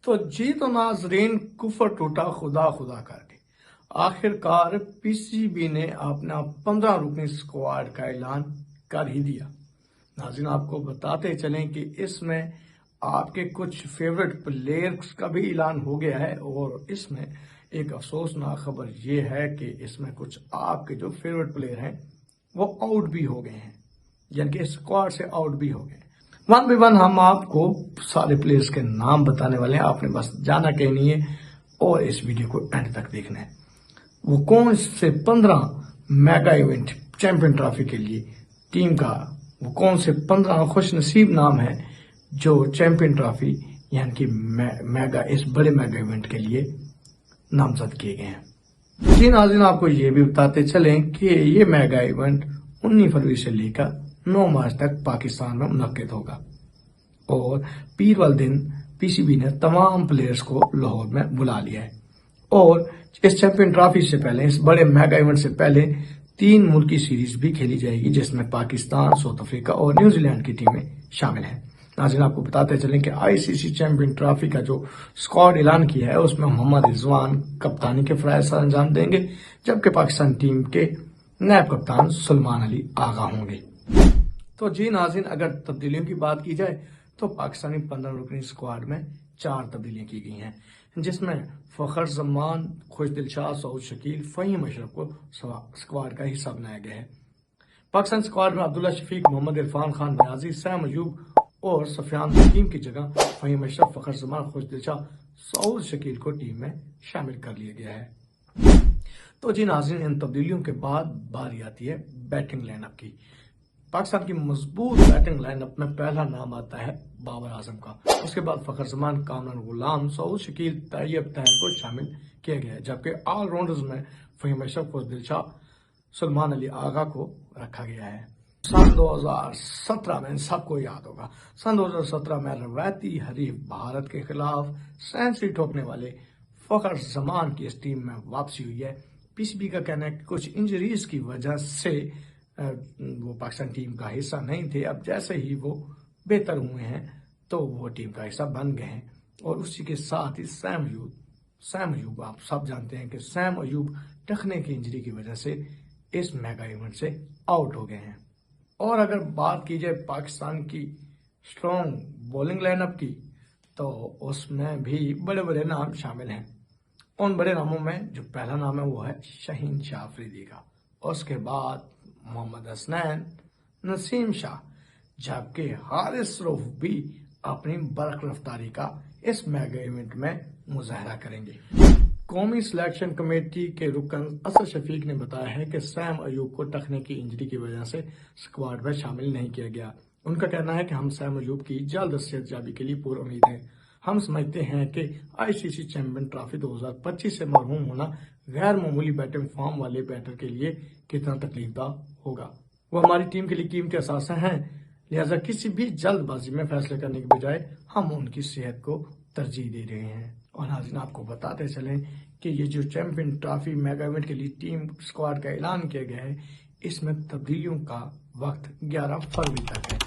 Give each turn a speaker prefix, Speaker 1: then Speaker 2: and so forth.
Speaker 1: تو جی تو ناظرین، کفر ٹوٹا خدا خدا کر کے آخر کار پی سی بی نے اپنا 15 رکنی اسکواڈ کا اعلان کر ہی دیا۔ ناظرین آپ کو بتاتے چلیں کہ اس میں آپ کے کچھ فیورٹ پلیئرز کا بھی اعلان ہو گیا ہے، اور اس میں ایک افسوسناک خبر یہ ہے کہ اس میں کچھ آپ کے جو فیورٹ پلیئر ہیں وہ آؤٹ بھی ہو گئے ہیں، یعنی کہ اسکواڈ سے آؤٹ بھی ہو گئے ہیں۔ 1 by 1 ہم آپ کو سارے پلیئرز کے نام بتانے والے ہیں، آپ نے بس جانا کہنی ہے اور اس ویڈیو کو اینڈ تک دیکھنا ہے۔ وہ کون سے 15 میگا ایونٹ چیمپئن ٹرافی کے لیے ٹیم کا وہ کون سے 15 خوش نصیب نام ہیں جو چیمپئن ٹرافی یعنی کہ اس بڑے میگا ایونٹ کے لیے نامزد کیے گئے ہیں۔ جی ناظرین آپ کو یہ بھی بتاتے چلیں کہ یہ میگا ایونٹ 19 فروری سے لے کر 9 مارچ تک پاکستان میں منعقد ہوگا، اور پیر والے دن پی سی بی نے تمام پلیئرز کو لاہور میں بلا لیا ہے۔ اور اس چیمپئن ٹرافی سے پہلے، اس بڑے میگا ایونٹ سے پہلے 3 ملکی سیریز بھی کھیلی جائے گی، جس میں پاکستان، ساؤتھ افریقہ اور نیوزی لینڈ کی ٹیمیں شامل ہیں۔ ناظرین آپ کو بتاتے چلیں کہ آئی سی سی چیمپئن ٹرافی کا جو اسکواڈ اعلان کیا ہے اس میں محمد رضوان کپتانی کے فرائض سر انجام دیں گے، جبکہ پاکستان ٹیم کے نائب کپتان سلمان علی آغا ہوں گے۔ تو جی ناظرین اگر تبدیلیوں کی بات کی جائے تو پاکستانی 15 رکنی اسکواڈ میں 4 تبدیلیاں کی گئی ہیں، جس میں فخر زمان، خوش دل شاہ، سعود شکیل، فہیم اشرف کو اسکواڈ کا حصہ بنایا گیا ہے۔ پاکستان اسکواڈ میں عبداللہ شفیق، محمد عرفان خان نیازی، سیم ایوب اور سفیان حکیم کی جگہ فہیم اشرف، فخر زمان، خوش دل شاہ، سعود شکیل کو ٹیم میں شامل کر لیا گیا ہے۔ تو جی ناظرین ان تبدیلیوں کے بعد باری آتی ہے بیٹنگ لائن اپ کی۔ پاکستان کی مضبوط بیٹنگ لائن اپ میں پہلا نام آتا ہے بابر اعظم کا، اس کے بعد فخر زمان، کامران غلام، سعود شکیل، طیب طاہر کو شامل کیا گیا ہے، جبکہ آل راؤنڈرز میں فہیم اشرف، خوش دل شاہ، سلمان علی آغا کو رکھا گیا ہے۔ سن 2017 میں سب کو یاد ہوگا، سن 2017 میں روایتی حریف بھارت کے خلاف سینچری ٹھوکنے والے فخر زمان کی اس ٹیم میں واپسی ہوئی ہے۔ پی سی بی کا کہنا ہے کہ کچھ انجریز کی وجہ سے وہ پاکستان ٹیم کا حصہ نہیں تھے، اب جیسے ہی وہ بہتر ہوئے ہیں تو وہ ٹیم کا حصہ بن گئے ہیں۔ اور اسی کے ساتھ ہی سیم ایوب آپ سب جانتے ہیں کہ سیم ایوب ٹخنے کی انجری کی وجہ سے اس میگا ایونٹ سے آؤٹ ہو گئے ہیں۔ اور اگر بات کی جائے پاکستان کی اسٹرانگ بولنگ لائن اپ کی تو اس میں بھی بڑے بڑے نام شامل ہیں۔ ان بڑے ناموں میں جو پہلا نام ہے وہ ہے شہین شاہ افریدی کا، اس کے بعد محمد حسنین، نسیم شاہ، جبکہ حارث رؤف بھی اپنی برق رفتاری کا اس میگا ایونٹ میں مظاہرہ کریں گے۔ قومی سلیکشن کمیٹی کے رکن اسد شفیق نے بتایا ہے کہ سیم ایوب کو ٹخنے کی انجری کی وجہ سے اسکواڈ میں شامل نہیں کیا گیا۔ ان کا کہنا ہے کہ ہم سیم ایوب کی جلد صحت یابی کے لیے پر امید ہیں۔ ہم سمجھتے ہیں کہ آئی سی سی چیمپئن ٹرافی 2025 سے محروم ہونا غیر معمولی بیٹنگ فارم والے بیٹر کے لیے کتنا تکلیف دہ ہوگا۔ وہ ہماری ٹیم کے لیے قیمتی اثاثہ ہیں، لہذا کسی بھی جلد بازی میں فیصلے کرنے کے بجائے ہم ان کی صحت کو ترجیح دے رہے ہیں۔ اور ناظرین آپ کو بتاتے چلیں کہ یہ جو چیمپئن ٹرافی میگا ایونٹ کے لیے ٹیم اسکواڈ کا اعلان کیا گیا ہے، اس میں تبدیلیوں کا وقت 11 فروری تک ہے۔